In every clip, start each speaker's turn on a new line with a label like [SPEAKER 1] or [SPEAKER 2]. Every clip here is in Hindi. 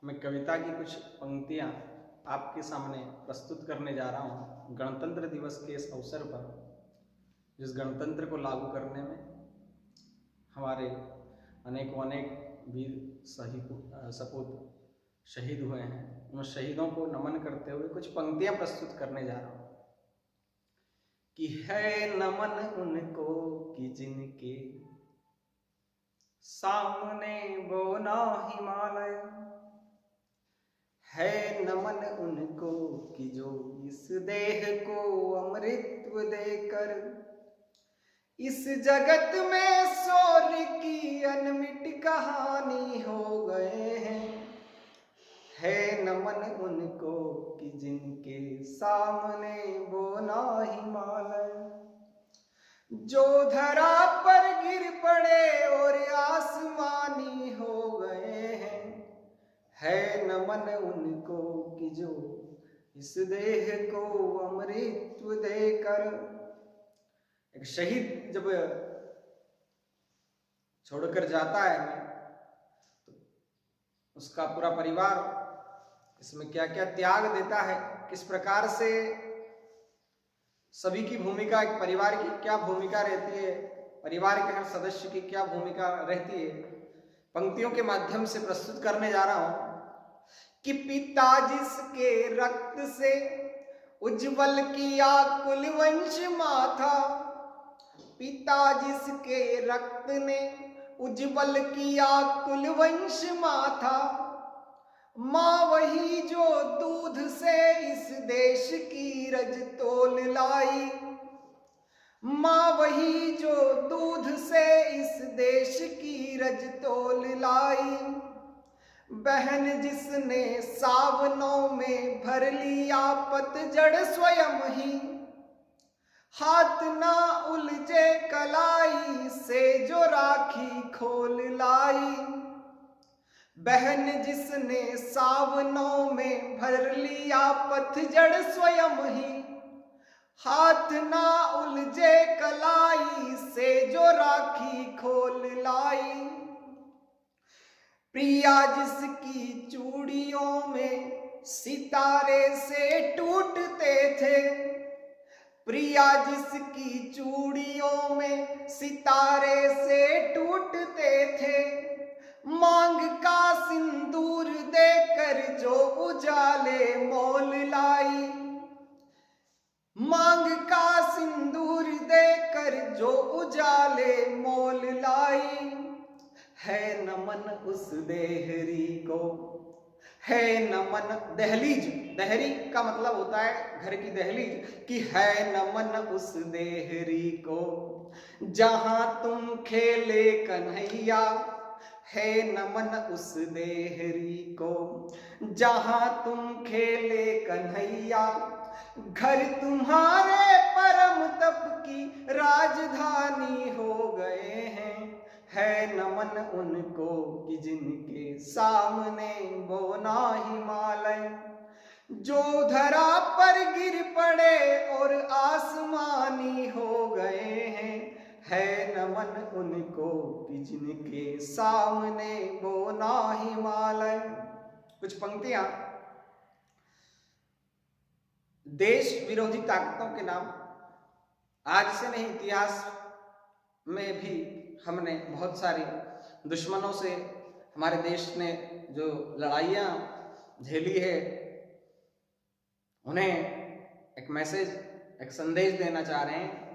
[SPEAKER 1] मैं कविता की कुछ पंक्तियां आपके सामने प्रस्तुत करने जा रहा हूं गणतंत्र दिवस के इस अवसर पर, जिस गणतंत्र को लागू करने में हमारे अनेक वीर सपूत शहीद हुए हैं। उन शहीदों को नमन करते हुए कुछ पंक्तियां प्रस्तुत करने जा रहा हूं कि है नमन उनको कि जिनके सामने बोना हिमालय, है नमन उनको कि जो इस देह को अमृतत्व देकर इस जगत में शौर्य की अनमिट कहानी हो गए हैं। है नमन उनको कि जिनके सामने बोना हिमालय, जो धरा पर गिर पड़े और आसमानी हो गए हैं। है नमन उनको कि जो इस देह को अमृतत्व देकर, एक शहीद जब छोड़कर जाता है तो उसका पूरा परिवार इसमें क्या क्या त्याग देता है, किस प्रकार से सभी की भूमिका, एक परिवार की क्या भूमिका रहती है, परिवार के हर सदस्य की क्या भूमिका रहती है, पंक्तियों के माध्यम से प्रस्तुत करने जा रहा हूं कि पिता जिसके रक्त से उज्जवल किया कुल वंश माथा, पिता जिसके रक्त ने उज्जवल किया कुल वंश माथा, माँ वही जो दूध से इस देश की रज तोल लाई, माँ वही जो दूध से इस देश की रज तोल लाई, बहन जिसने सावनों में भर लिया पतझड़ स्वयं ही, हाथ ना उलझे कलाई से जो राखी खोल लाई, बहन जिसने सावनों में भर लिया पतझड़ स्वयं ही, हाथ ना उलझे कलाई से जो राखी खोल लाई, प्रिया जिसकी चूड़ियों में सितारे से टूटते थे, प्रिया जिसकी चूड़ियों में सितारे से टूटते थे, मांग का सिंदूर देकर जो उजाले मोल लाई, मांग का सिंदूर देकर जो उजाले मोल लाई। है नमन उस देहरी को, है नमन दहलीज, दहरी का मतलब होता है घर की दहलीज, कि है नमन उस देहरी को जहां तुम खेले कन्हैया, है नमन उस देहरी को जहां तुम खेले कन्हैया, घर तुम्हारे परम तप की राजधानी हो गए हैं। है नमन उनको कि जिनके सामने बोना हिमालय, जो धरा पर गिर पड़े और आसमानी हो गए हैं। है नमन उनको कि जिनके सामने बोना हिमालय। कुछ पंक्तियां देश विरोधी ताकतों के नाम, आज से नहीं इतिहास में भी हमने बहुत सारी दुश्मनों से हमारे देश ने जो लड़ाइयां झेली है, उन्हें एक मैसेज, एक संदेश देना चाह रहे हैं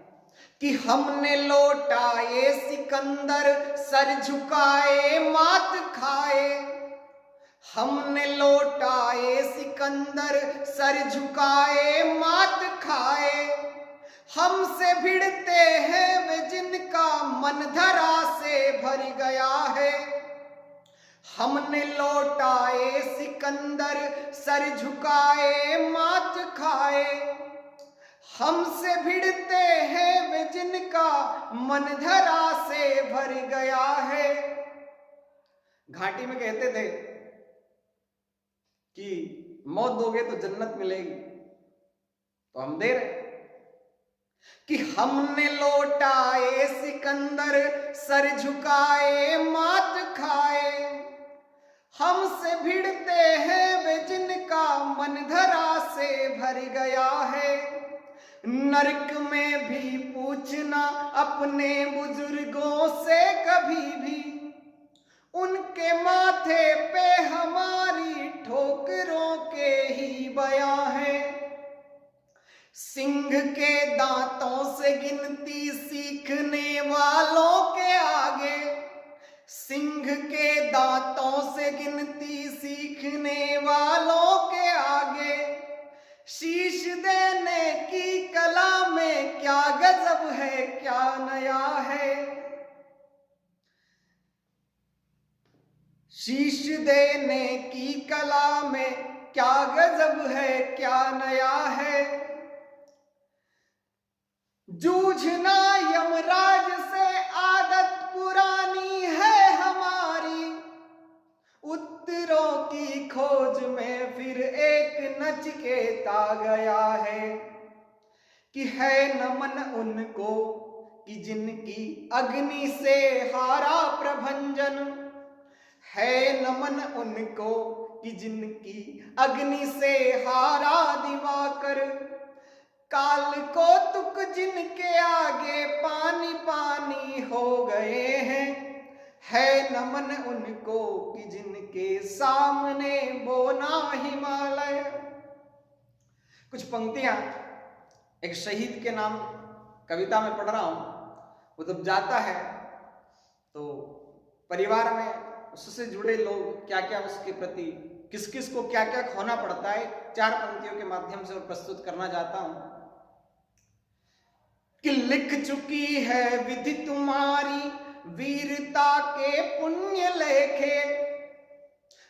[SPEAKER 1] कि हमने लौटाए सिकंदर सर झुकाए मात खाए, हमने लौटाए सिकंदर सर झुकाए मात खाए, हमसे भिड़ते हैं वे जिनका मन धरा से भर गया है। हमने लौटाए सिकंदर सर झुकाए मात खाए, हमसे भिड़ते हैं वे जिनका मन धरा से भर गया है। घाटी में कहते थे कि मौत दोगे तो जन्नत मिलेगी, तो हम दे रहे कि हमने लौटाए सिकंदर सर झुकाए मात खाए, हमसे भिड़ते हैं वे जिनका मन धरा से भर गया है। नरक में भी पूछना अपने बुजुर्गों से कभी भी, उनके माथे पे हमारी ठोकरों के ही बयां है। सिंह के दांतों से गिनती सीखने वालों के आगे, सिंह के दांतों से गिनती सीखने वालों के आगे, शीश देने की कला में क्या गजब है, क्या नया है। शीश देने की कला में क्या गजब है, क्या नया है। जूझना यमराज से आदत पुरानी है हमारी, उत्तरों की खोज में फिर एक नचिकेता गया है। कि है नमन उनको कि जिनकी अग्नि से हारा प्रभंजन, है नमन उनको कि जिनकी अग्नि से हारा दिवाकर। काल को तुक जिनके आगे पानी पानी हो गए हैं, है नमन उनको कि जिनके सामने बोना हिमालय। कुछ पंक्तियां एक शहीद के नाम कविता में पढ़ रहा हूं। वो जब जाता है तो परिवार में उससे जुड़े लोग क्या क्या उसके प्रति, किस किस को क्या क्या खोना पड़ता है, 4 पंक्तियों के माध्यम से प्रस्तुत करना चाहता हूं। कि लिख चुकी है विधि तुम्हारी वीरता के पुण्य लेखे,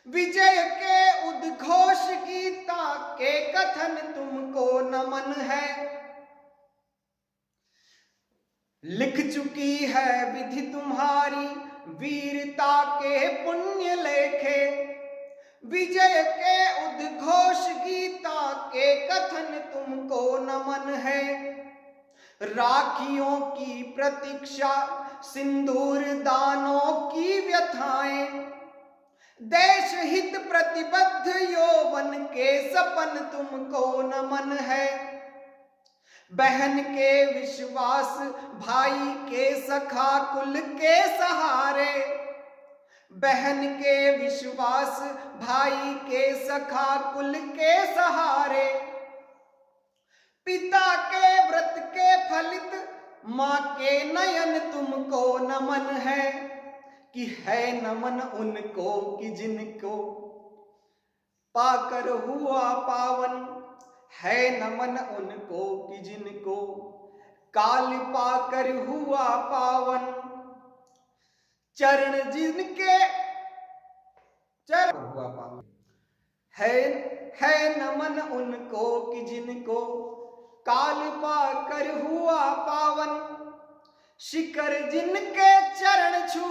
[SPEAKER 1] विजय के उद्घोष गीता के कथन तुमको नमन है। लिख चुकी है विधि तुम्हारी वीरता के पुण्य लेखे, विजय के उद्घोष गीता के कथन तुमको नमन है। राखियों की प्रतीक्षा सिंदूर दानों की व्यथाएं, देश हित प्रतिबद्ध यौवन के सपन तुमको नमन है। बहन के विश्वास भाई के सखा कुल के सहारे, बहन के विश्वास भाई के सखा कुल के सहारे। पिता के व्रत के फलित माँ के नयन तुमको नमन है। कि है नमन उनको कि जिनको पाकर हुआ पावन, है नमन उनको कि जिनको काल पाकर हुआ पावन। चरण जिनके चरण हुआ पावन, है नमन उनको कि जिनको काल पाकर हुआ पावन। शिखर जिनके चरण छू